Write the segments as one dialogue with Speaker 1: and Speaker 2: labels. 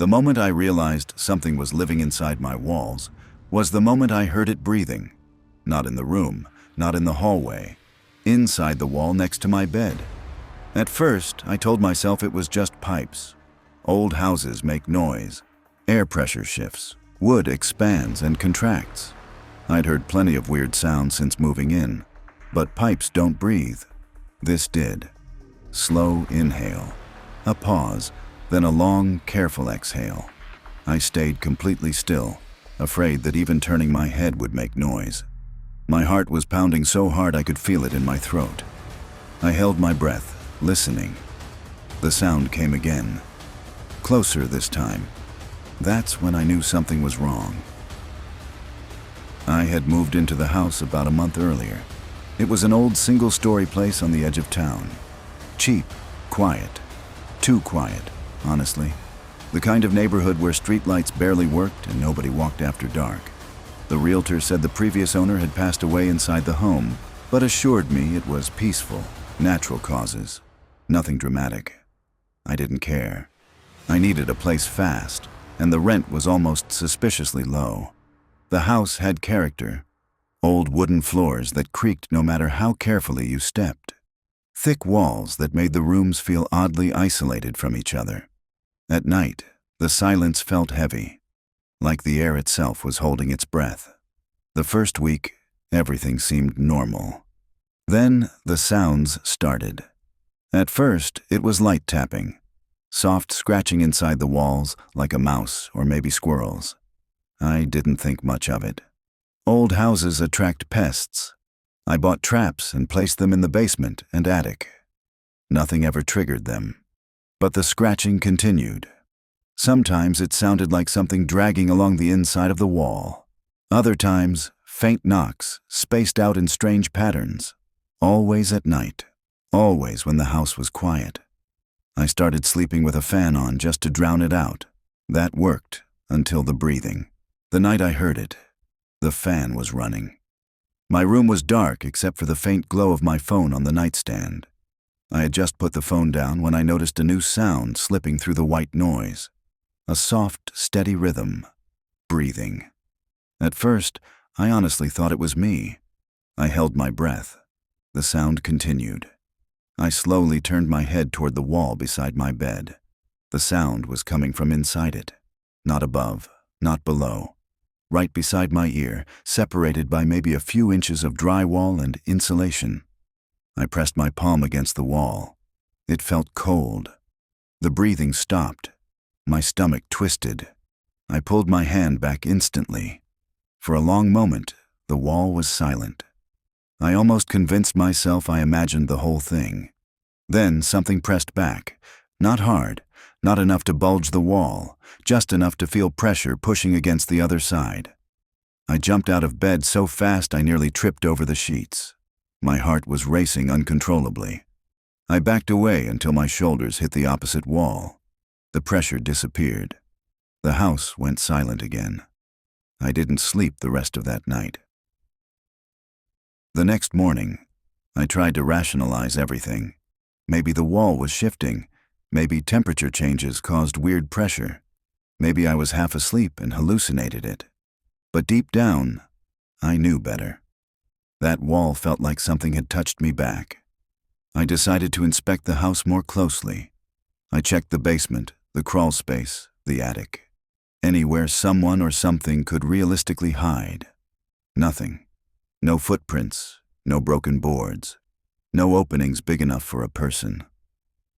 Speaker 1: The moment I realized something was living inside my walls was the moment I heard it breathing. Not in the room, not in the hallway, inside the wall next to my bed. At first, I told myself it was just pipes. Old houses make noise. Air pressure shifts. Wood expands and contracts. I'd heard plenty of weird sounds since moving in, but pipes don't breathe. This did. Slow inhale, a pause, then a long, careful exhale. I stayed completely still, afraid that even turning my head would make noise. My heart was pounding so hard I could feel it in my throat. I held my breath, listening. The sound came again. Closer this time. That's when I knew something was wrong. I had moved into the house about a month earlier. It was an old single-story place on the edge of town. Cheap, quiet. Too quiet, honestly. The kind of neighborhood where streetlights barely worked and nobody walked after dark. The realtor said the previous owner had passed away inside the home, but assured me it was peaceful, natural causes. Nothing dramatic. I didn't care. I needed a place fast, and the rent was almost suspiciously low. The house had character. Old wooden floors that creaked no matter how carefully you stepped. Thick walls that made the rooms feel oddly isolated from each other. At night, the silence felt heavy, like the air itself was holding its breath. The first week, everything seemed normal. Then the sounds started. At first, it was light tapping, soft scratching inside the walls like a mouse or maybe squirrels. I didn't think much of it. Old houses attract pests. I bought traps and placed them in the basement and attic. Nothing ever triggered them. But the scratching continued. Sometimes it sounded like something dragging along the inside of the wall. Other times, faint knocks, spaced out in strange patterns. Always at night. Always when the house was quiet. I started sleeping with a fan on just to drown it out. That worked until the breathing. The night I heard it, the fan was running. My room was dark except for the faint glow of my phone on the nightstand. I had just put the phone down when I noticed a new sound slipping through the white noise. A soft, steady rhythm. Breathing. At first, I honestly thought it was me. I held my breath. The sound continued. I slowly turned my head toward the wall beside my bed. The sound was coming from inside it. Not above, not below. Right beside my ear, separated by maybe a few inches of drywall and insulation. I pressed my palm against the wall. It felt cold. The breathing stopped. My stomach twisted. I pulled my hand back instantly. For a long moment, the wall was silent. I almost convinced myself I imagined the whole thing. Then something pressed back. Not hard, not enough to bulge the wall, just enough to feel pressure pushing against the other side. I jumped out of bed so fast I nearly tripped over the sheets. My heart was racing uncontrollably. I backed away until my shoulders hit the opposite wall. The pressure disappeared. The house went silent again. I didn't sleep the rest of that night. The next morning, I tried to rationalize everything. Maybe the wall was shifting. Maybe temperature changes caused weird pressure. Maybe I was half asleep and hallucinated it. But deep down, I knew better. That wall felt like something had touched me back. I decided to inspect the house more closely. I checked the basement, the crawl space, the attic. Anywhere someone or something could realistically hide. Nothing. No footprints, no broken boards, no openings big enough for a person.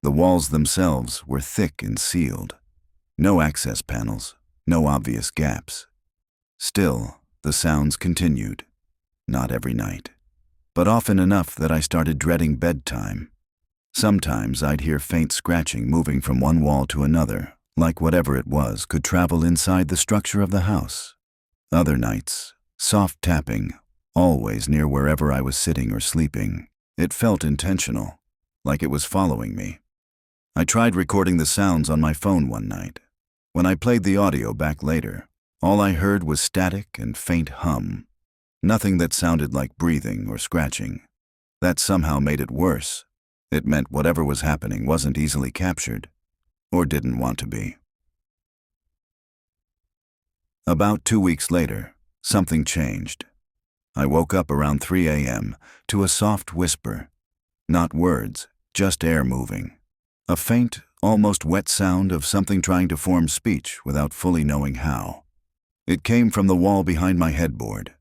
Speaker 1: The walls themselves were thick and sealed. No access panels, no obvious gaps. Still, the sounds continued. Not every night, but often enough that I started dreading bedtime. Sometimes I'd hear faint scratching moving from one wall to another, like whatever it was could travel inside the structure of the house. Other nights, soft tapping, always near wherever I was sitting or sleeping. It felt intentional, like it was following me. I tried recording the sounds on my phone one night. When I played the audio back later, all I heard was static and faint hum. Nothing that sounded like breathing or scratching. That somehow made it worse. It meant whatever was happening wasn't easily captured, or didn't want to be. About 2 weeks later, something changed. I woke up around 3 a.m. to a soft whisper. Not words, just air moving. A faint, almost wet sound of something trying to form speech without fully knowing how. It came from the wall behind my headboard.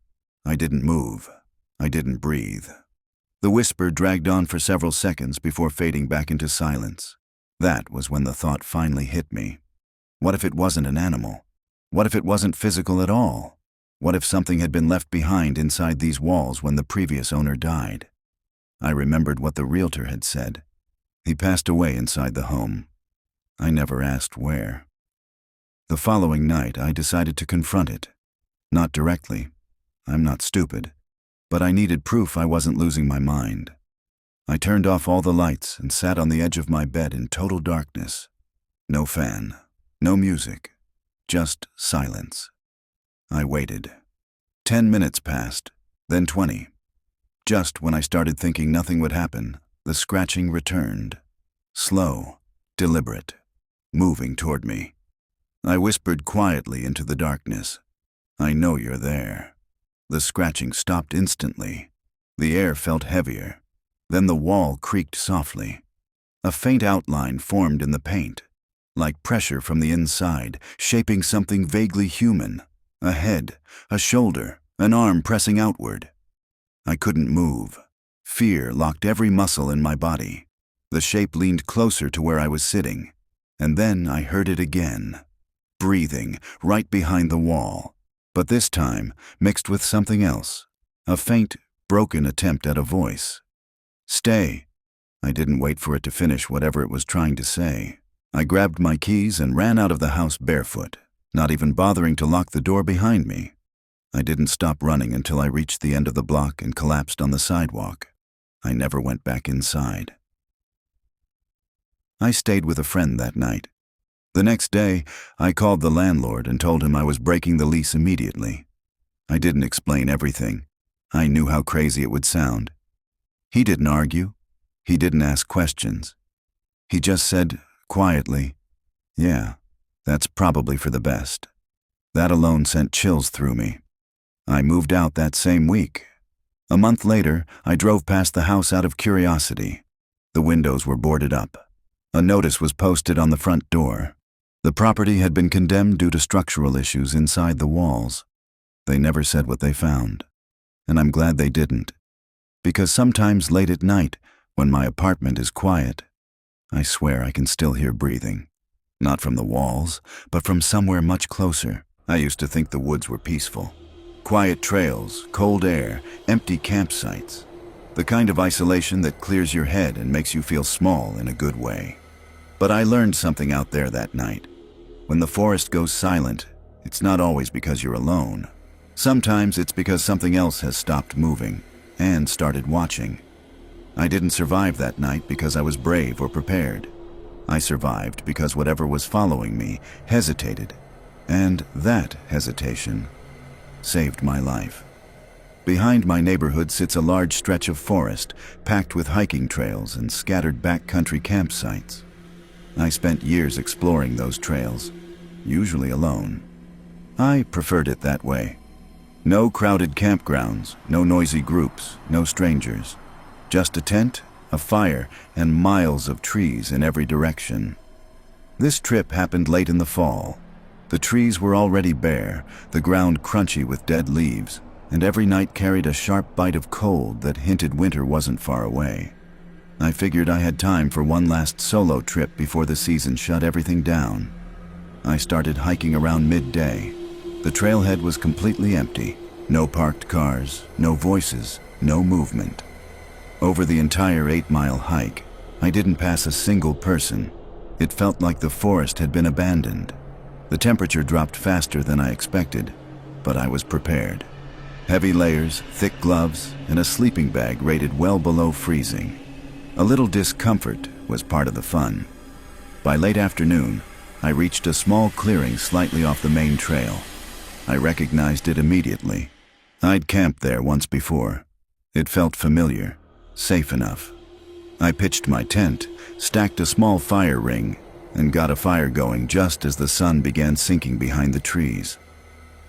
Speaker 1: I didn't move. I didn't breathe. The whisper dragged on for several seconds before fading back into silence. That was when the thought finally hit me. What if it wasn't an animal? What if it wasn't physical at all? What if something had been left behind inside these walls when the previous owner died? I remembered what the realtor had said. He passed away inside the home. I never asked where. The following night, I decided to confront it. Not directly. I'm not stupid. But I needed proof I wasn't losing my mind. I turned off all the lights and sat on the edge of my bed in total darkness. No fan, no music, just silence. I waited. 10 minutes passed, then 20. Just when I started thinking nothing would happen, the scratching returned. Slow, deliberate, moving toward me. I whispered quietly into the darkness, "I know you're there." The scratching stopped instantly. The air felt heavier. Then the wall creaked softly. A faint outline formed in the paint, like pressure from the inside, shaping something vaguely human. A head, a shoulder, an arm pressing outward. I couldn't move. Fear locked every muscle in my body. The shape leaned closer to where I was sitting. And then I heard it again, breathing right behind the wall. But this time, mixed with something else, a faint, broken attempt at a voice. "Stay." I didn't wait for it to finish whatever it was trying to say. I grabbed my keys and ran out of the house barefoot, not even bothering to lock the door behind me. I didn't stop running until I reached the end of the block and collapsed on the sidewalk. I never went back inside. I stayed with a friend that night. The next day, I called the landlord and told him I was breaking the lease immediately. I didn't explain everything. I knew how crazy it would sound. He didn't argue. He didn't ask questions. He just said, quietly, "Yeah, that's probably for the best." That alone sent chills through me. I moved out that same week. A month later, I drove past the house out of curiosity. The windows were boarded up. A notice was posted on the front door. The property had been condemned due to structural issues inside the walls. They never said what they found. And I'm glad they didn't. Because sometimes late at night, when my apartment is quiet, I swear I can still hear breathing. Not from the walls, but from somewhere much closer. I used to think the woods were peaceful. Quiet trails, cold air, empty campsites. The kind of isolation that clears your head and makes you feel small in a good way. But I learned something out there that night. When the forest goes silent, it's not always because you're alone. Sometimes it's because something else has stopped moving and started watching. I didn't survive that night because I was brave or prepared. I survived because whatever was following me hesitated, and that hesitation saved my life. Behind my neighborhood sits a large stretch of forest, packed with hiking trails and scattered backcountry campsites. I spent years exploring those trails, usually alone. I preferred it that way. No crowded campgrounds, no noisy groups, no strangers. Just a tent, a fire, and miles of trees in every direction. This trip happened late in the fall. The trees were already bare, the ground crunchy with dead leaves, and every night carried a sharp bite of cold that hinted winter wasn't far away. I figured I had time for one last solo trip before the season shut everything down. I started hiking around midday. The trailhead was completely empty. No parked cars, no voices, no movement. Over the entire 8-mile hike, I didn't pass a single person. It felt like the forest had been abandoned. The temperature dropped faster than I expected, but I was prepared. Heavy layers, thick gloves, and a sleeping bag rated well below freezing. A little discomfort was part of the fun. By late afternoon, I reached a small clearing slightly off the main trail. I recognized it immediately. I'd camped there once before. It felt familiar, safe enough. I pitched my tent, stacked a small fire ring, and got a fire going just as the sun began sinking behind the trees.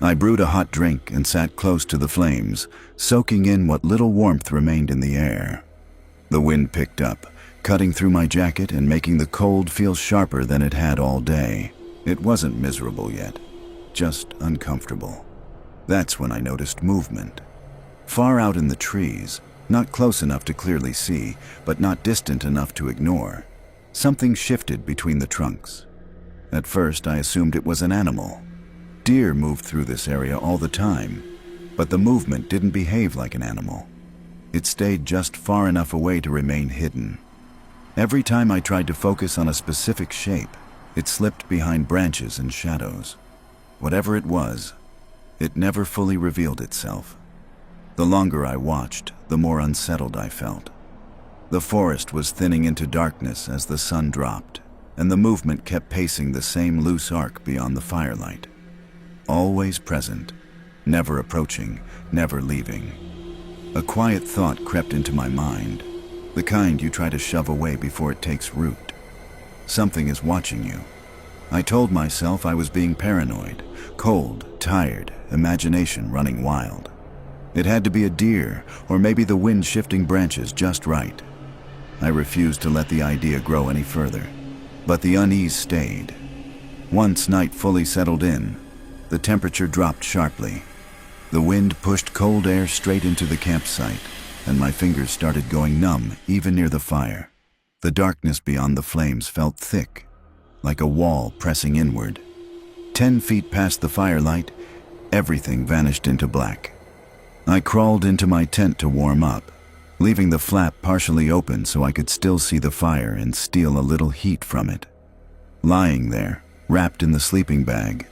Speaker 1: I brewed a hot drink and sat close to the flames, soaking in what little warmth remained in the air. The wind picked up, cutting through my jacket and making the cold feel sharper than it had all day. It wasn't miserable yet, just uncomfortable. That's when I noticed movement. Far out in the trees, not close enough to clearly see, but not distant enough to ignore, something shifted between the trunks. At first, I assumed it was an animal. Deer moved through this area all the time, but the movement didn't behave like an animal. It stayed just far enough away to remain hidden. Every time I tried to focus on a specific shape, it slipped behind branches and shadows. Whatever it was, it never fully revealed itself. The longer I watched, the more unsettled I felt. The forest was thinning into darkness as the sun dropped, and the movement kept pacing the same loose arc beyond the firelight. Always present, never approaching, never leaving. A quiet thought crept into my mind, the kind you try to shove away before it takes root. Something is watching you. I told myself I was being paranoid, cold, tired, imagination running wild. It had to be a deer, or maybe the wind shifting branches just right. I refused to let the idea grow any further, but the unease stayed. Once night fully settled in, the temperature dropped sharply. The wind pushed cold air straight into the campsite, and my fingers started going numb even near the fire. The darkness beyond the flames felt thick, like a wall pressing inward. 10 feet past the firelight, everything vanished into black. I crawled into my tent to warm up, leaving the flap partially open so I could still see the fire and steal a little heat from it. Lying there, wrapped in the sleeping bag,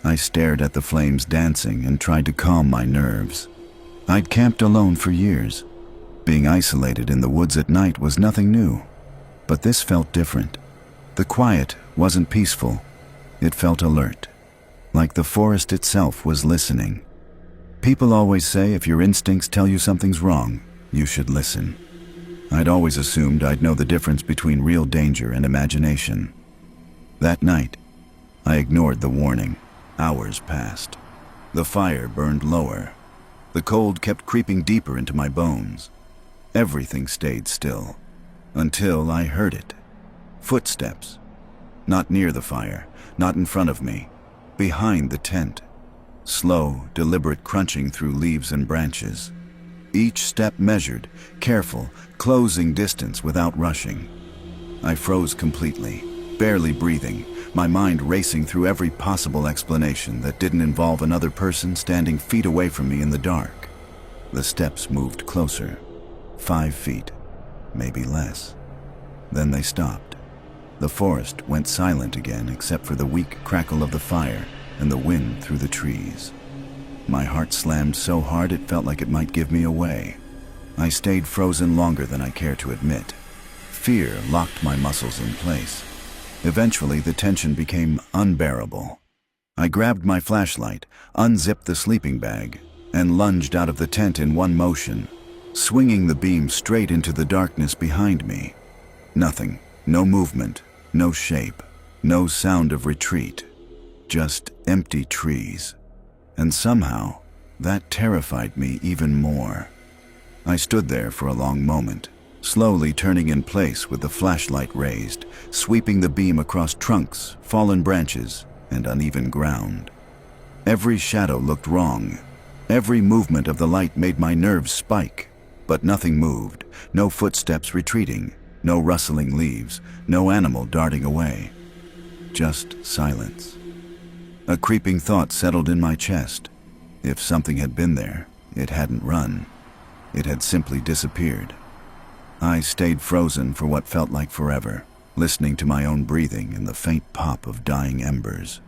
Speaker 1: I stared at the flames dancing and tried to calm my nerves. I'd camped alone for years. Being isolated in the woods at night was nothing new, but this felt different. The quiet wasn't peaceful. It felt alert, like the forest itself was listening. People always say if your instincts tell you something's wrong, you should listen. I'd always assumed I'd know the difference between real danger and imagination. That night, I ignored the warning. Hours passed. The fire burned lower. The cold kept creeping deeper into my bones. Everything stayed still, until I heard it. Footsteps. Not near the fire, not in front of me, behind the tent. Slow, deliberate crunching through leaves and branches. Each step measured, careful, closing distance without rushing. I froze completely, barely breathing, my mind racing through every possible explanation that didn't involve another person standing feet away from me in the dark. The steps moved closer. 5 feet, maybe less. Then they stopped. The forest went silent again except for the weak crackle of the fire and the wind through the trees. My heart slammed so hard it felt like it might give me away. I stayed frozen longer than I care to admit. Fear locked my muscles in place. Eventually, the tension became unbearable. I grabbed my flashlight, unzipped the sleeping bag, and lunged out of the tent in one motion, swinging the beam straight into the darkness behind me. Nothing, no movement, no shape, no sound of retreat, just empty trees. And somehow, that terrified me even more. I stood there for a long moment, slowly turning in place with the flashlight raised, sweeping the beam across trunks, fallen branches, and uneven ground. Every shadow looked wrong. Every movement of the light made my nerves spike, but nothing moved, no footsteps retreating, no rustling leaves, no animal darting away. Just silence. A creeping thought settled in my chest. If something had been there, it hadn't run. It had simply disappeared. I stayed frozen for what felt like forever, listening to my own breathing and the faint pop of dying embers.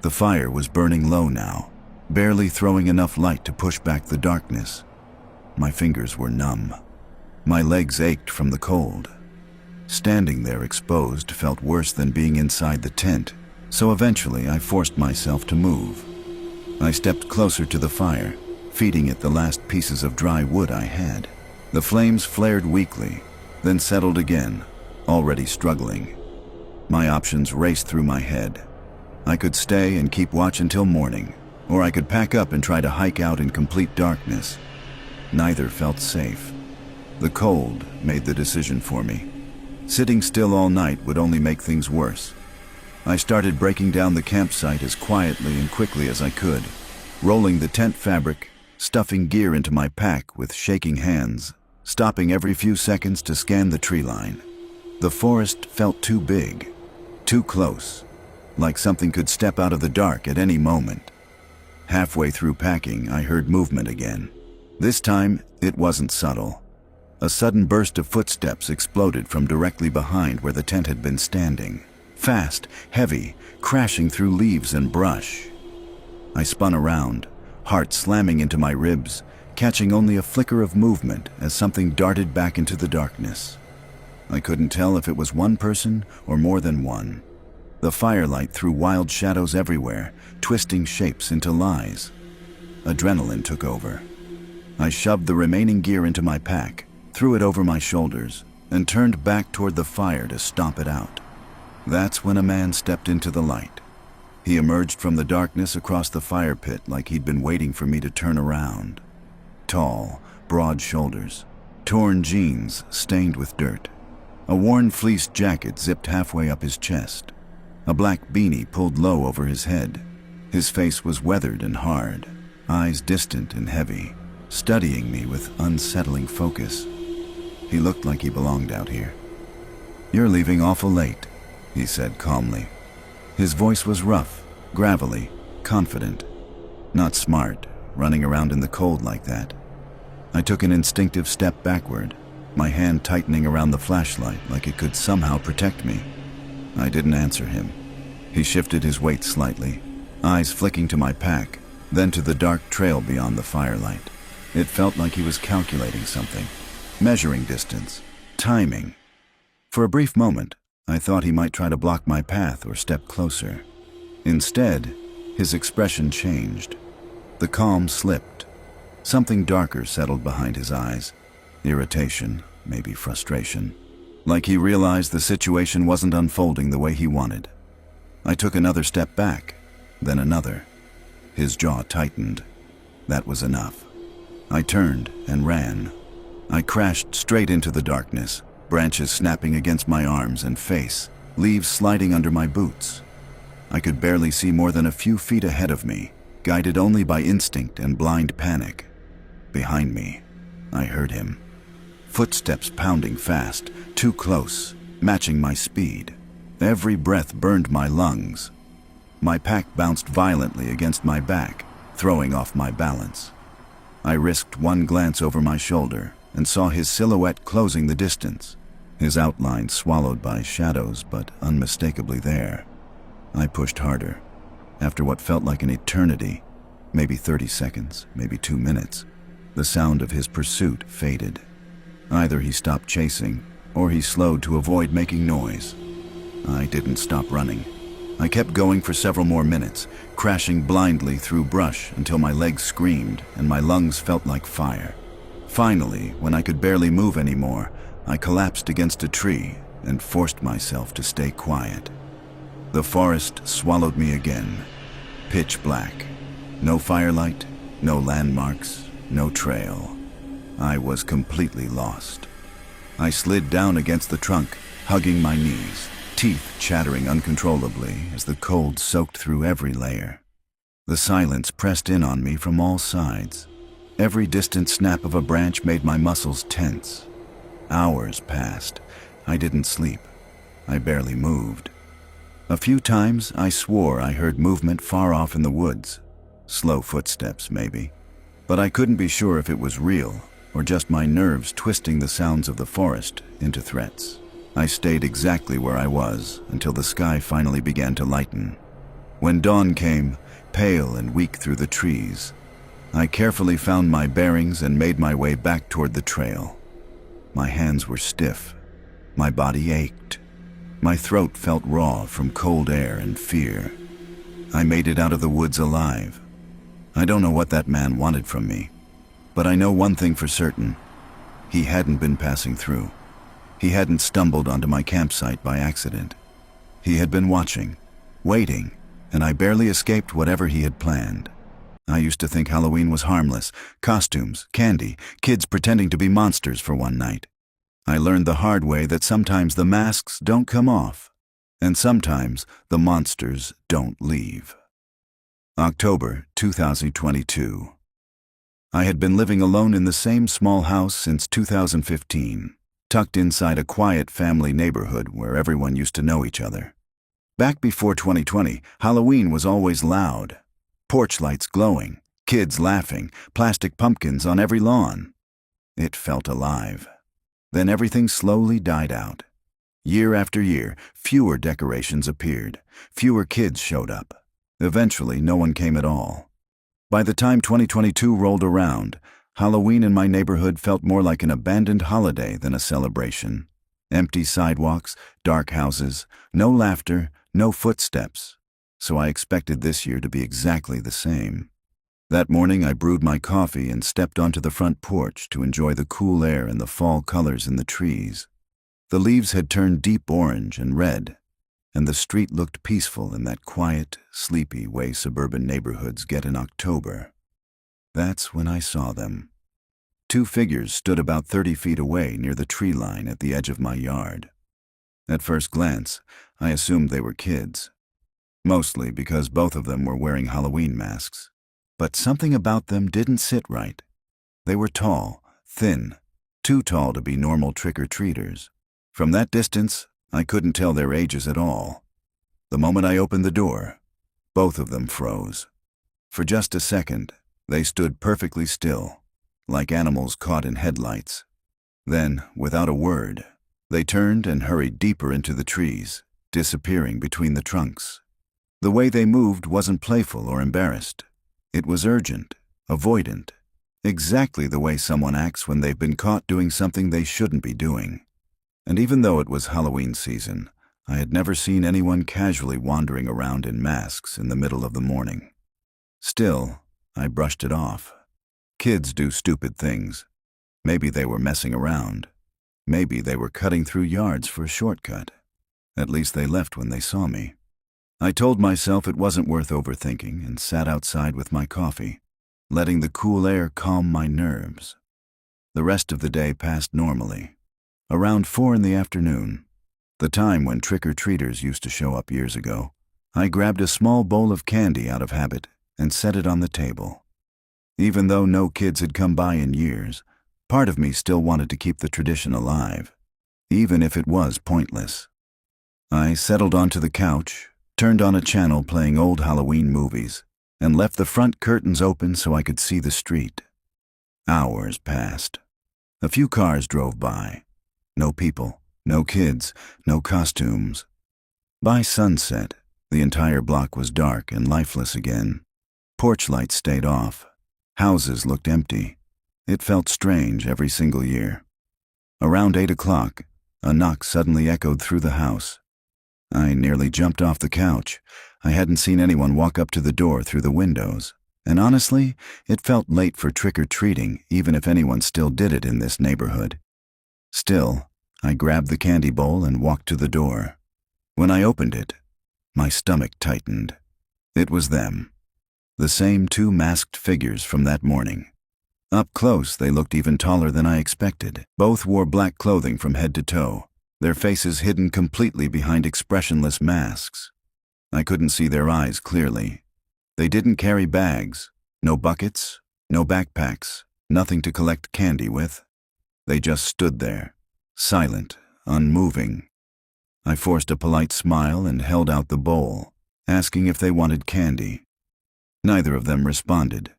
Speaker 1: The fire was burning low now, barely throwing enough light to push back the darkness. My fingers were numb. My legs ached from the cold. Standing there exposed felt worse than being inside the tent, so eventually I forced myself to move. I stepped closer to the fire, feeding it the last pieces of dry wood I had. The flames flared weakly, then settled again, already struggling. My options raced through my head. I could stay and keep watch until morning, or I could pack up and try to hike out in complete darkness. Neither felt safe. The cold made the decision for me. Sitting still all night would only make things worse. I started breaking down the campsite as quietly and quickly as I could, rolling the tent fabric, stuffing gear into my pack with shaking hands, stopping every few seconds to scan the tree line. The forest felt too big, too close, like something could step out of the dark at any moment. Halfway through packing, I heard movement again. This time, it wasn't subtle. A sudden burst of footsteps exploded from directly behind where the tent had been standing. Fast, heavy, crashing through leaves and brush. I spun around, heart slamming into my ribs, catching only a flicker of movement as something darted back into the darkness. I couldn't tell if it was one person or more than one. The firelight threw wild shadows everywhere, twisting shapes into lies. Adrenaline took over. I shoved the remaining gear into my pack, threw it over my shoulders, and turned back toward the fire to stomp it out. That's when a man stepped into the light. He emerged from the darkness across the fire pit like he'd been waiting for me to turn around. Tall, broad shoulders, torn jeans stained with dirt, a worn fleece jacket zipped halfway up his chest, a black beanie pulled low over his head. His face was weathered and hard, eyes distant and heavy, studying me with unsettling focus. He looked like he belonged out here. "You're leaving awful late," he said calmly. His voice was rough, gravelly, confident. Not smart, running around in the cold like that. I took an instinctive step backward, my hand tightening around the flashlight like it could somehow protect me. I didn't answer him. He shifted his weight slightly, eyes flicking to my pack, then to the dark trail beyond the firelight. It felt like he was calculating something, measuring distance, timing. For a brief moment, I thought he might try to block my path or step closer. Instead, his expression changed. The calm slipped. Something darker settled behind his eyes. Irritation, maybe frustration. Like he realized the situation wasn't unfolding the way he wanted. I took another step back, then another. His jaw tightened. That was enough. I turned and ran. I crashed straight into the darkness, branches snapping against my arms and face, leaves sliding under my boots. I could barely see more than a few feet ahead of me, guided only by instinct and blind panic. Behind me, I heard him. Footsteps pounding fast, too close, matching my speed. Every breath burned my lungs. My pack bounced violently against my back, throwing off my balance. I risked one glance over my shoulder and saw his silhouette closing the distance, his outline swallowed by shadows but unmistakably there. I pushed harder. After what felt like an eternity, maybe 30 seconds, maybe 2 minutes, the sound of his pursuit faded. Either he stopped chasing, or he slowed to avoid making noise. I didn't stop running. I kept going for several more minutes, crashing blindly through brush until my legs screamed and my lungs felt like fire. Finally, when I could barely move anymore, I collapsed against a tree and forced myself to stay quiet. The forest swallowed me again. Pitch black. No firelight, no landmarks, no trail. I was completely lost. I slid down against the trunk, hugging my knees, teeth chattering uncontrollably as the cold soaked through every layer. The silence pressed in on me from all sides. Every distant snap of a branch made my muscles tense. Hours passed. I didn't sleep. I barely moved. A few times I swore I heard movement far off in the woods. Slow footsteps, maybe. But I couldn't be sure if it was real or just my nerves twisting the sounds of the forest into threats. I stayed exactly where I was until the sky finally began to lighten. When dawn came, pale and weak through the trees, I carefully found my bearings and made my way back toward the trail. My hands were stiff. My body ached. My throat felt raw from cold air and fear. I made it out of the woods alive. I don't know what that man wanted from me, but I know one thing for certain. He hadn't been passing through. He hadn't stumbled onto my campsite by accident. He had been watching, waiting, and I barely escaped whatever he had planned. I used to think Halloween was harmless. Costumes, candy, kids pretending to be monsters for one night. I learned the hard way that sometimes the masks don't come off, and sometimes the monsters don't leave. October 2022. I had been living alone in the same small house since 2015, tucked inside a quiet family neighborhood where everyone used to know each other. Back before 2020, Halloween was always loud. Porch lights glowing, kids laughing, plastic pumpkins on every lawn. It felt alive. Then everything slowly died out. Year after year, fewer decorations appeared, fewer kids showed up. Eventually, no one came at all. By the time 2022 rolled around, Halloween in my neighborhood felt more like an abandoned holiday than a celebration. Empty sidewalks, dark houses, no laughter, no footsteps. So I expected this year to be exactly the same. That morning I brewed my coffee and stepped onto the front porch to enjoy the cool air and the fall colors in the trees. The leaves had turned deep orange and red, and the street looked peaceful in that quiet, sleepy way suburban neighborhoods get in October. That's when I saw them. Two figures stood about 30 feet away near the tree line at the edge of my yard. At first glance, I assumed they were kids, mostly because both of them were wearing Halloween masks. But something about them didn't sit right. They were tall, thin, too tall to be normal trick-or-treaters. From that distance, I couldn't tell their ages at all. The moment I opened the door, both of them froze. For just a second, they stood perfectly still, like animals caught in headlights. Then, without a word, they turned and hurried deeper into the trees, disappearing between the trunks. The way they moved wasn't playful or embarrassed. It was urgent, avoidant, exactly the way someone acts when they've been caught doing something they shouldn't be doing. And even though it was Halloween season, I had never seen anyone casually wandering around in masks in the middle of the morning. Still, I brushed it off. Kids do stupid things. Maybe they were messing around. Maybe they were cutting through yards for a shortcut. At least they left when they saw me. I told myself it wasn't worth overthinking and sat outside with my coffee, letting the cool air calm my nerves. The rest of the day passed normally. Around 4 in the afternoon, the time when trick-or-treaters used to show up years ago, I grabbed a small bowl of candy out of habit and set it on the table. Even though no kids had come by in years, part of me still wanted to keep the tradition alive, even if it was pointless. I settled onto the couch, turned on a channel playing old Halloween movies, and left the front curtains open so I could see the street. Hours passed. A few cars drove by. No people, no kids, no costumes. By sunset, the entire block was dark and lifeless again. Porch lights stayed off. Houses looked empty. It felt strange every single year. Around 8 o'clock, a knock suddenly echoed through the house. I nearly jumped off the couch. I hadn't seen anyone walk up to the door through the windows. And honestly, it felt late for trick-or-treating, even if anyone still did it in this neighborhood. Still, I grabbed the candy bowl and walked to the door. When I opened it, my stomach tightened. It was them. The same two masked figures from that morning. Up close, they looked even taller than I expected. Both wore black clothing from head to toe, their faces hidden completely behind expressionless masks. I couldn't see their eyes clearly. They didn't carry bags, no buckets, no backpacks, nothing to collect candy with. They just stood there, silent, unmoving. I forced a polite smile and held out the bowl, asking if they wanted candy. Neither of them responded.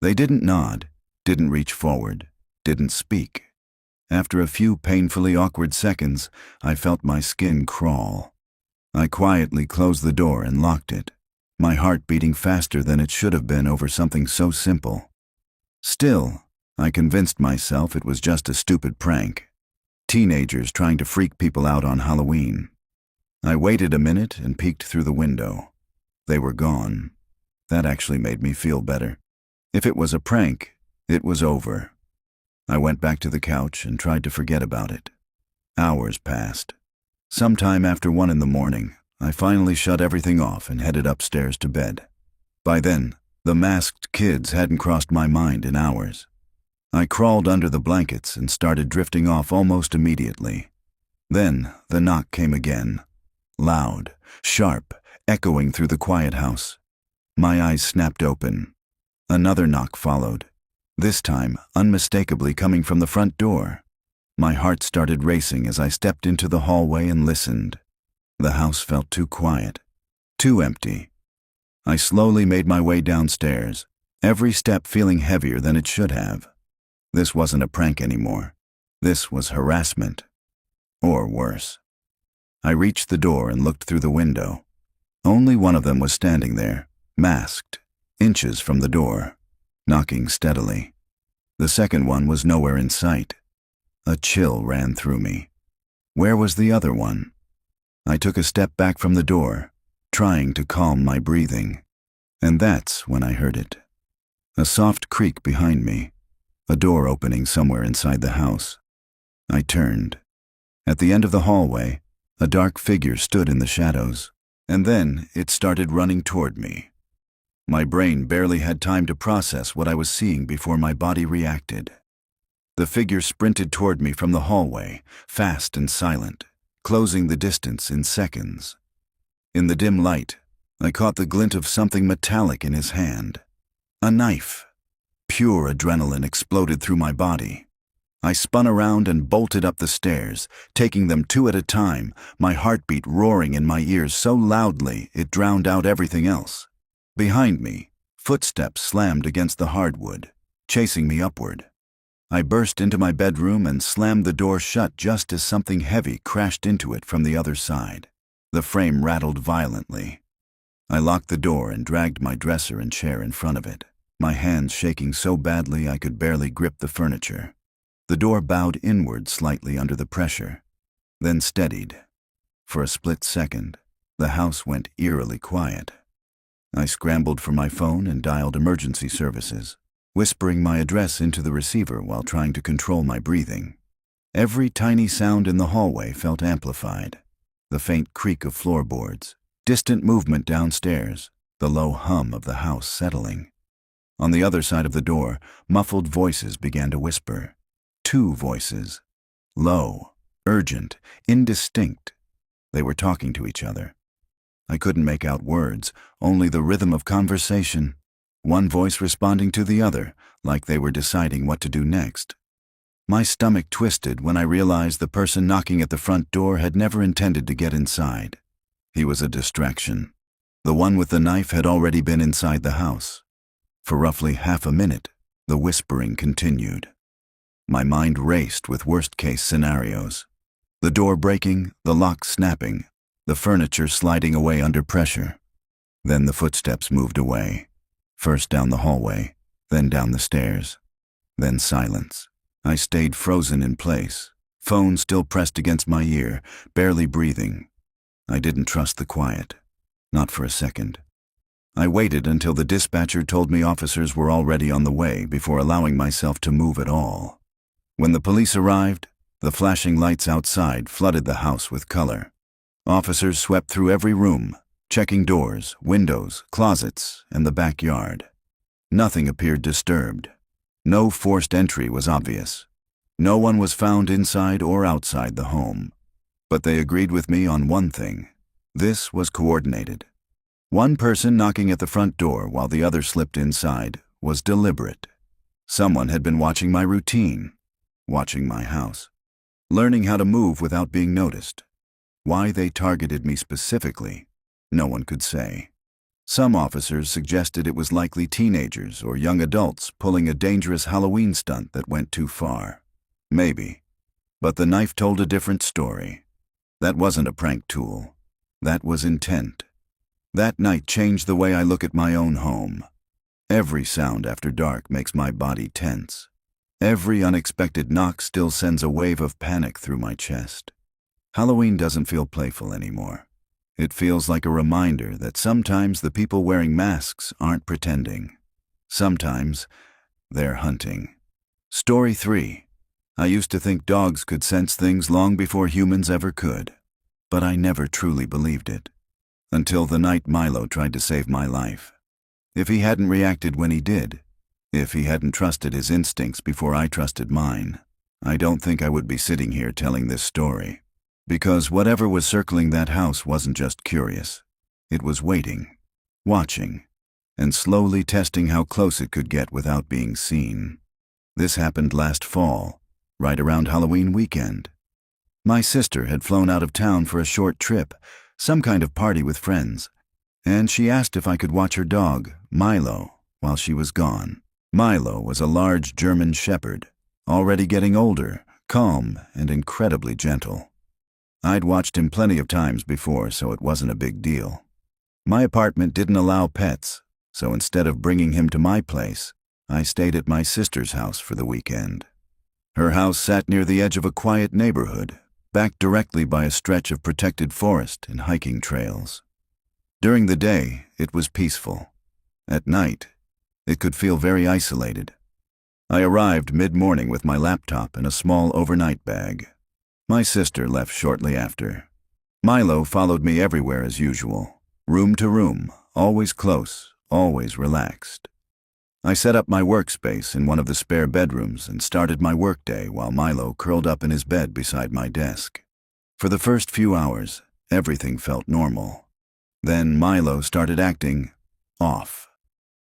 Speaker 1: They didn't nod, didn't reach forward, didn't speak. After a few painfully awkward seconds, I felt my skin crawl. I quietly closed the door and locked it, my heart beating faster than it should have been over something so simple. Still, I convinced myself it was just a stupid prank. Teenagers trying to freak people out on Halloween. I waited a minute and peeked through the window. They were gone. That actually made me feel better. If it was a prank, it was over. I went back to the couch and tried to forget about it. Hours passed. Sometime after 1 in the morning, I finally shut everything off and headed upstairs to bed. By then, The masked kids hadn't crossed my mind in hours. I crawled under the blankets and started drifting off almost immediately. Then the knock came again, loud, sharp, echoing through the quiet house. My eyes snapped open. Another knock followed, this time unmistakably coming from the front door. My heart started racing as I stepped into the hallway and listened. The house felt too quiet, too empty. I slowly made my way downstairs, every step feeling heavier than it should have. This wasn't a prank anymore. This was harassment. Or worse. I reached the door and looked through the window. Only one of them was standing there, masked, inches from the door, knocking steadily. The second one was nowhere in sight. A chill ran through me. Where was the other one? I took a step back from the door, trying to calm my breathing. And that's when I heard it. A soft creak behind me, a door opening somewhere inside the house. I turned. At the end of the hallway, a dark figure stood in the shadows, and then it started running toward me. My brain barely had time to process what I was seeing before my body reacted. The figure sprinted toward me from the hallway, fast and silent, closing the distance in seconds. In the dim light, I caught the glint of something metallic in his hand. A knife. Pure adrenaline exploded through my body. I spun around and bolted up the stairs, taking them two at a time, my heartbeat roaring in my ears so loudly it drowned out everything else. Behind me, footsteps slammed against the hardwood, chasing me upward. I burst into my bedroom and slammed the door shut just as something heavy crashed into it from the other side. The frame rattled violently. I locked the door and dragged my dresser and chair in front of it, my hands shaking so badly I could barely grip the furniture. The door bowed inward slightly under the pressure, then steadied. For a split second, the house went eerily quiet. I scrambled for my phone and dialed emergency services, whispering my address into the receiver while trying to control my breathing. Every tiny sound in the hallway felt amplified. The faint creak of floorboards, distant movement downstairs, the low hum of the house settling. On the other side of the door, muffled voices began to whisper. Two voices. Low, urgent, indistinct. They were talking to each other. I couldn't make out words, only the rhythm of conversation. One voice responding to the other, like they were deciding what to do next. My stomach twisted when I realized the person knocking at the front door had never intended to get inside. He was a distraction. The one with the knife had already been inside the house. For roughly half a minute, the whispering continued. My mind raced with worst-case scenarios. The door breaking, the lock snapping, the furniture sliding away under pressure. Then the footsteps moved away. First down the hallway, then down the stairs. Then silence. I stayed frozen in place, phone still pressed against my ear, barely breathing. I didn't trust the quiet. Not for a second. I waited until the dispatcher told me officers were already on the way before allowing myself to move at all. When the police arrived, the flashing lights outside flooded the house with color. Officers swept through every room, checking doors, windows, closets, and the backyard. Nothing appeared disturbed. No forced entry was obvious. No one was found inside or outside the home. But they agreed with me on one thing. This was coordinated. One person knocking at the front door while the other slipped inside was deliberate. Someone had been watching my routine, watching my house, learning how to move without being noticed. Why they targeted me specifically, no one could say. Some officers suggested it was likely teenagers or young adults pulling a dangerous Halloween stunt that went too far. Maybe. But the knife told a different story. That wasn't a prank tool. That was intent. That night changed the way I look at my own home. Every sound after dark makes my body tense. Every unexpected knock still sends a wave of panic through my chest. Halloween doesn't feel playful anymore. It feels like a reminder that sometimes the people wearing masks aren't pretending. Sometimes they're hunting. Story 3. I used to think dogs could sense things long before humans ever could. But I never truly believed it. Until the night Milo tried to save my life. If he hadn't reacted when he did, if he hadn't trusted his instincts before I trusted mine, I don't think I would be sitting here telling this story. Because whatever was circling that house wasn't just curious. It was waiting, watching, and slowly testing how close it could get without being seen. This happened last fall, right around Halloween weekend. My sister had flown out of town for a short trip, some kind of party with friends, and she asked if I could watch her dog, Milo, while she was gone. Milo was a large German shepherd, already getting older, calm, and incredibly gentle. I'd watched him plenty of times before, so it wasn't a big deal. My apartment didn't allow pets, so instead of bringing him to my place, I stayed at my sister's house for the weekend. Her house sat near the edge of a quiet neighborhood, backed directly by a stretch of protected forest and hiking trails. During the day, it was peaceful. At night, it could feel very isolated. I arrived mid-morning with my laptop and a small overnight bag. My sister left shortly after. Milo followed me everywhere as usual, room to room, always close, always relaxed. I set up my workspace in one of the spare bedrooms and started my workday while Milo curled up in his bed beside my desk. For the first few hours, everything felt normal. Then Milo started acting off.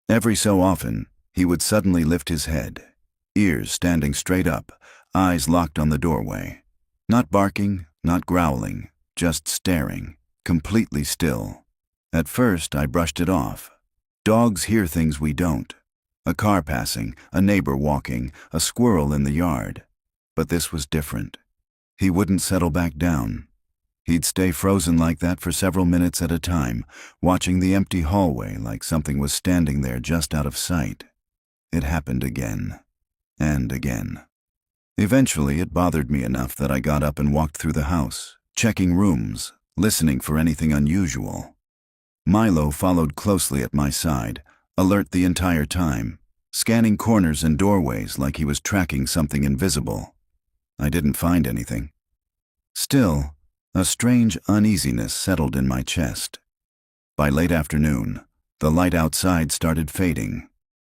Speaker 1: Every so often, he would suddenly lift his head, ears standing straight up, eyes locked on the doorway. Not barking, not growling, just staring, completely still. At first, I brushed it off. Dogs hear things we don't. A car passing, a neighbor walking, a squirrel in the yard. But this was different. He wouldn't settle back down. He'd stay frozen like that for several minutes at a time, watching the empty hallway like something was standing there just out of sight. It happened again, and again. Eventually, it bothered me enough that I got up and walked through the house, checking rooms, listening for anything unusual. Milo followed closely at my side, alert the entire time, scanning corners and doorways like he was tracking something invisible. I didn't find anything. Still, a strange uneasiness settled in my chest. By late afternoon, the light outside started fading.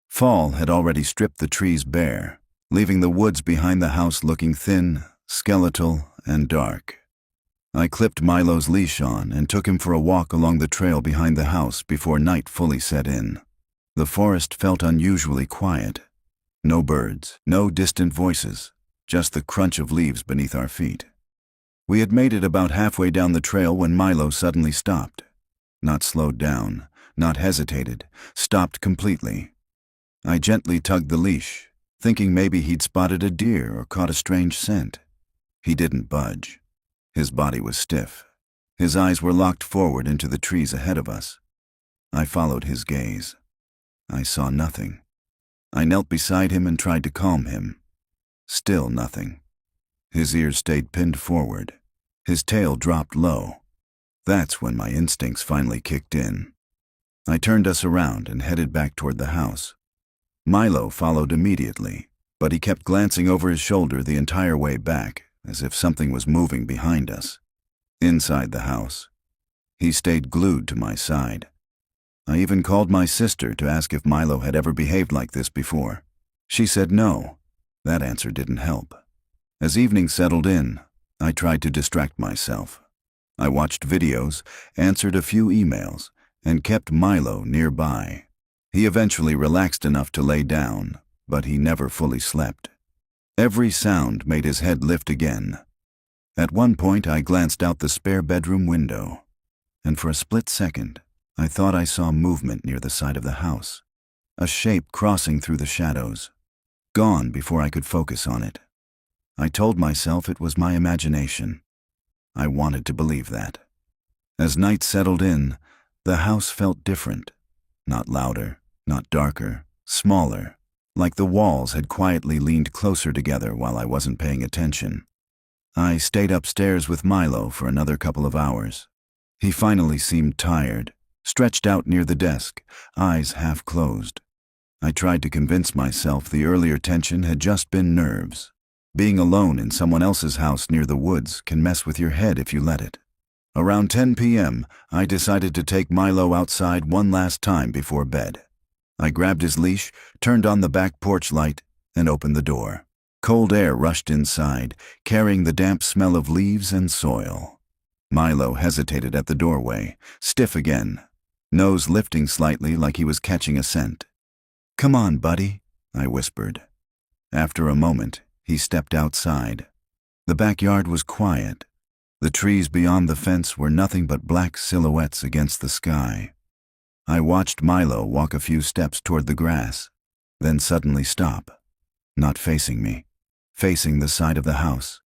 Speaker 1: Fall had already stripped the trees bare, leaving the woods behind the house looking thin, skeletal, and dark. I clipped Milo's leash on and took him for a walk along the trail behind the house before night fully set in. The forest felt unusually quiet. No birds, no distant voices, just the crunch of leaves beneath our feet. We had made it about halfway down the trail when Milo suddenly stopped. Not slowed down, not hesitated, stopped completely. I gently tugged the leash, thinking maybe he'd spotted a deer or caught a strange scent. He didn't budge. His body was stiff. His eyes were locked forward into the trees ahead of us. I followed his gaze. I saw nothing. I knelt beside him and tried to calm him. Still nothing. His ears stayed pinned forward. His tail dropped low. That's when my instincts finally kicked in. I turned us around and headed back toward the house. Milo followed immediately, but he kept glancing over his shoulder the entire way back, as if something was moving behind us. Inside the house, he stayed glued to my side. I even called my sister to ask if Milo had ever behaved like this before. She said no. That answer didn't help. As evening settled in, I tried to distract myself. I watched videos, answered a few emails, and kept Milo nearby. He eventually relaxed enough to lay down, but he never fully slept. Every sound made his head lift again. At one point, I glanced out the spare bedroom window, and for a split second, I thought I saw movement near the side of the house, a shape crossing through the shadows, gone before I could focus on it. I told myself it was my imagination. I wanted to believe that. As night settled in, the house felt different, not louder, not darker, smaller, like the walls had quietly leaned closer together while I wasn't paying attention. I stayed upstairs with Milo for another couple of hours. He finally seemed tired, stretched out near the desk, eyes half closed. I tried to convince myself the earlier tension had just been nerves. Being alone in someone else's house near the woods can mess with your head if you let it. Around 10 p.m., I decided to take Milo outside one last time before bed. I grabbed his leash, turned on the back porch light, and opened the door. Cold air rushed inside, carrying the damp smell of leaves and soil. Milo hesitated at the doorway, stiff again, nose lifting slightly like he was catching a scent. "Come on, buddy," I whispered. After a moment, he stepped outside. The backyard was quiet. The trees beyond the fence were nothing but black silhouettes against the sky. I watched Milo walk a few steps toward the grass, then suddenly stop, not facing me, facing the side of the house.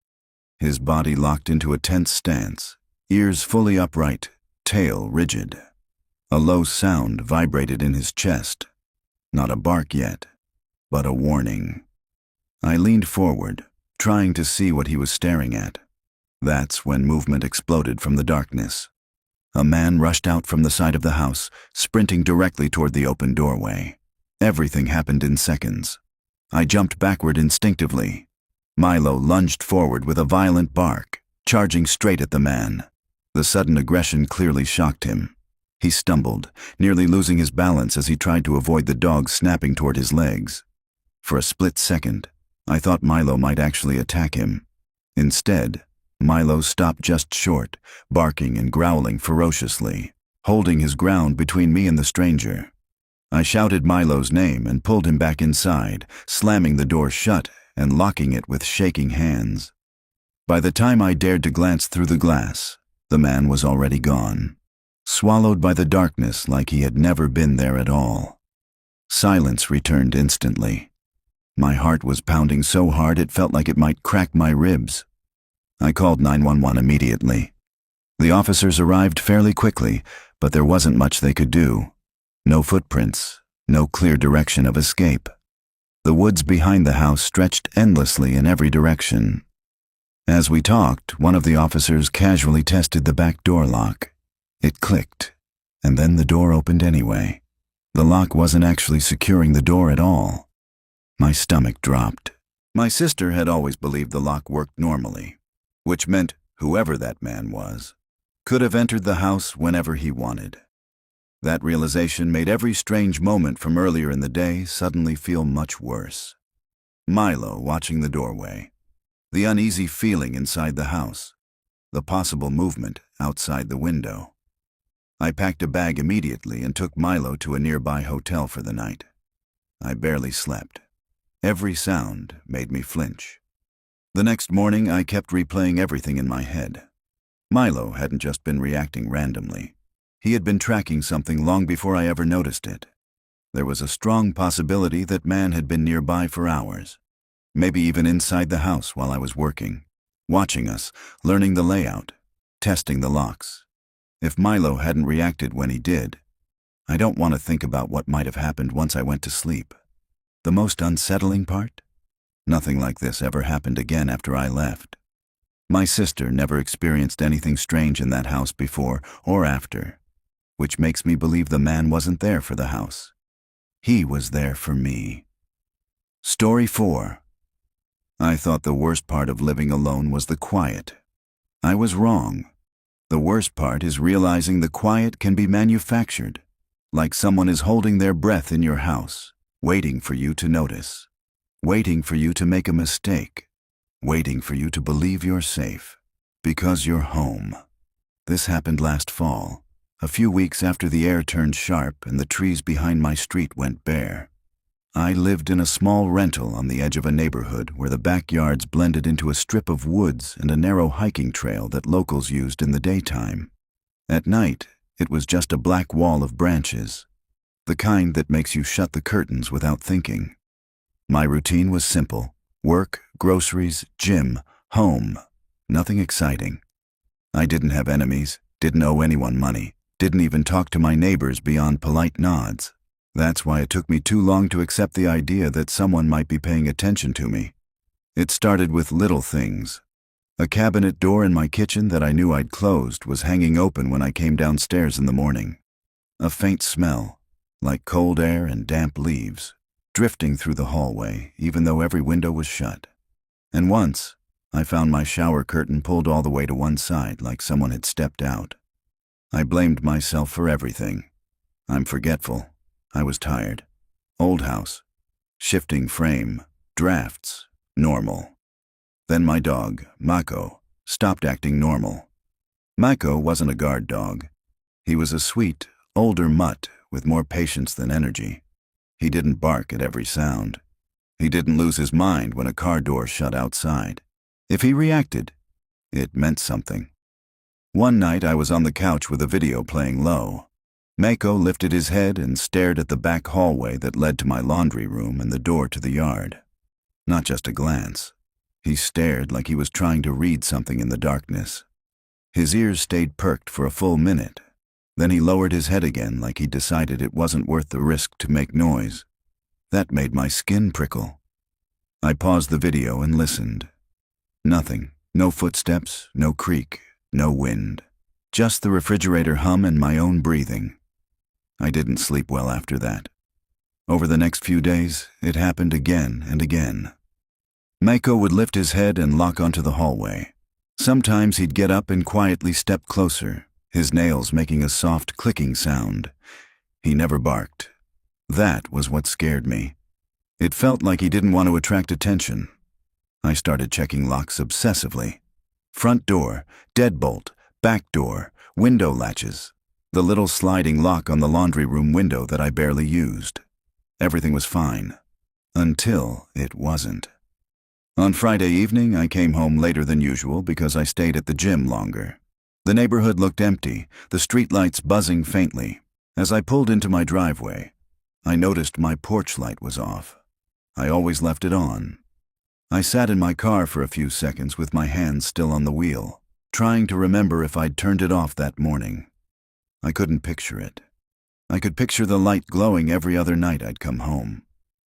Speaker 1: His body locked into a tense stance, ears fully upright, tail rigid. A low sound vibrated in his chest. Not a bark yet, but a warning. I leaned forward, trying to see what he was staring at. That's when movement exploded from the darkness. A man rushed out from the side of the house, sprinting directly toward the open doorway. Everything happened in seconds. I jumped backward instinctively. Milo lunged forward with a violent bark, charging straight at the man. The sudden aggression clearly shocked him. He stumbled, nearly losing his balance as he tried to avoid the dog snapping toward his legs. For a split second, I thought Milo might actually attack him. Instead, Milo stopped just short, barking and growling ferociously, holding his ground between me and the stranger. I shouted Milo's name and pulled him back inside, slamming the door shut and locking it with shaking hands. By the time I dared to glance through the glass, the man was already gone, swallowed by the darkness like he had never been there at all. Silence returned instantly. My heart was pounding so hard it felt like it might crack my ribs. I called 911 immediately. The officers arrived fairly quickly, but there wasn't much they could do. No footprints, no clear direction of escape. The woods behind the house stretched endlessly in every direction. As we talked, one of the officers casually tested the back door lock. It clicked, and then the door opened anyway. The lock wasn't actually securing the door at all. My stomach dropped. My sister had always believed the lock worked normally, which meant whoever that man was could have entered the house whenever he wanted. That realization made every strange moment from earlier in the day suddenly feel much worse. Milo watching the doorway, the uneasy feeling inside the house, the possible movement outside the window. I packed a bag immediately and took Milo to a nearby hotel for the night. I barely slept. Every sound made me flinch. The next morning, I kept replaying everything in my head. Milo hadn't just been reacting randomly. He had been tracking something long before I ever noticed it. There was a strong possibility that man had been nearby for hours, maybe even inside the house while I was working, watching us, learning the layout, testing the locks. If Milo hadn't reacted when he did, I don't want to think about what might have happened once I went to sleep. The most unsettling part? Nothing like this ever happened again after I left. My sister never experienced anything strange in that house before or after, which makes me believe the man wasn't there for the house. He was there for me. Story 4. I thought the worst part of living alone was the quiet. I was wrong. The worst part is realizing the quiet can be manufactured, like someone is holding their breath in your house, waiting for you to notice, waiting for you to make a mistake, waiting for you to believe you're safe, because you're home. This happened last fall, a few weeks after the air turned sharp and the trees behind my street went bare. I lived in a small rental on the edge of a neighborhood where the backyards blended into a strip of woods and a narrow hiking trail that locals used in the daytime. At night, it was just a black wall of branches, the kind that makes you shut the curtains without thinking. My routine was simple: work, groceries, gym, home. Nothing exciting. I didn't have enemies, didn't owe anyone money, didn't even talk to my neighbors beyond polite nods. That's why it took me too long to accept the idea that someone might be paying attention to me. It started with little things. A cabinet door in my kitchen that I knew I'd closed was hanging open when I came downstairs in the morning. A faint smell, like cold air and damp leaves, drifting through the hallway, even though every window was shut. And once, I found my shower curtain pulled all the way to one side, like someone had stepped out. I blamed myself for everything. I'm forgetful. I was tired. Old house. Shifting frame. Drafts. Normal. Then my dog, Mako, stopped acting normal. Mako wasn't a guard dog. He was a sweet, older mutt with more patience than energy. He didn't bark at every sound. He didn't lose his mind when a car door shut outside. If he reacted, it meant something. One night I was on the couch with a video playing low. Mako lifted his head and stared at the back hallway that led to my laundry room and the door to the yard. Not just a glance. He stared like he was trying to read something in the darkness. His ears stayed perked for a full minute. Then he lowered his head again like he decided it wasn't worth the risk to make noise. That made my skin prickle. I paused the video and listened. Nothing. No footsteps, no creak, no wind. Just the refrigerator hum and my own breathing. I didn't sleep well after that. Over the next few days, it happened again and again. Mako would lift his head and lock onto the hallway. Sometimes he'd get up and quietly step closer, his nails making a soft clicking sound. He never barked. That was what scared me. It felt like he didn't want to attract attention. I started checking locks obsessively. Front door, deadbolt, back door, window latches, the little sliding lock on the laundry room window that I barely used. Everything was fine. Until it wasn't. On Friday evening, I came home later than usual because I stayed at the gym longer. The neighborhood looked empty, the streetlights buzzing faintly. As I pulled into my driveway, I noticed my porch light was off. I always left it on. I sat in my car for a few seconds with my hands still on the wheel, trying to remember if I'd turned it off that morning. I couldn't picture it. I could picture the light glowing every other night I'd come home.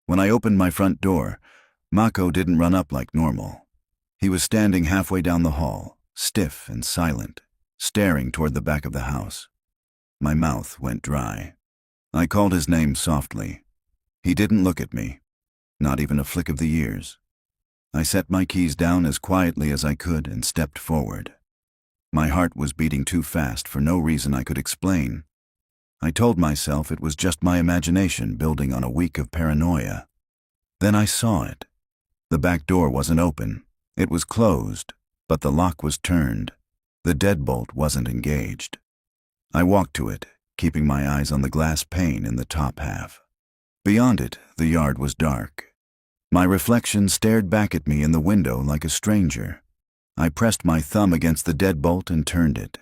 Speaker 1: When I opened my front door, Mako didn't run up like normal. He was standing halfway down the hall, stiff and silent, staring toward the back of the house. My mouth went dry. I called his name softly. He didn't look at me, not even a flick of the ears. I set my keys down as quietly as I could and stepped forward. My heart was beating too fast for no reason I could explain. I told myself it was just my imagination building on a week of paranoia. Then I saw it. The back door wasn't open. It was closed, but the lock was turned. The deadbolt wasn't engaged. I walked to it, keeping my eyes on the glass pane in the top half. Beyond it, the yard was dark. My reflection stared back at me in the window like a stranger. I pressed my thumb against the deadbolt and turned it.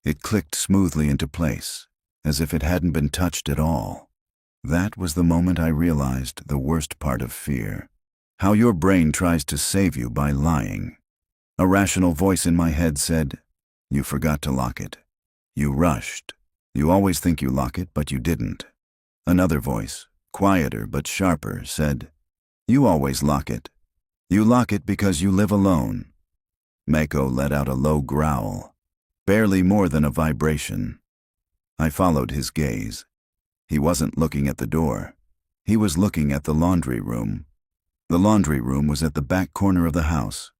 Speaker 1: It clicked smoothly into place, as if it hadn't been touched at all. That was the moment I realized the worst part of fear. How your brain tries to save you by lying. A rational voice in my head said, "You forgot to lock it. You rushed. You always think you lock it, but you didn't." Another voice, quieter but sharper, said, "You always lock it. You lock it because you live alone." Mako let out a low growl, barely more than a vibration. I followed his gaze. He wasn't looking at the door. He was looking at the laundry room. The laundry room was at the back corner of the house.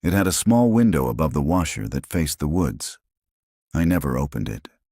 Speaker 1: It had a small window above the washer that faced the woods. I never opened it.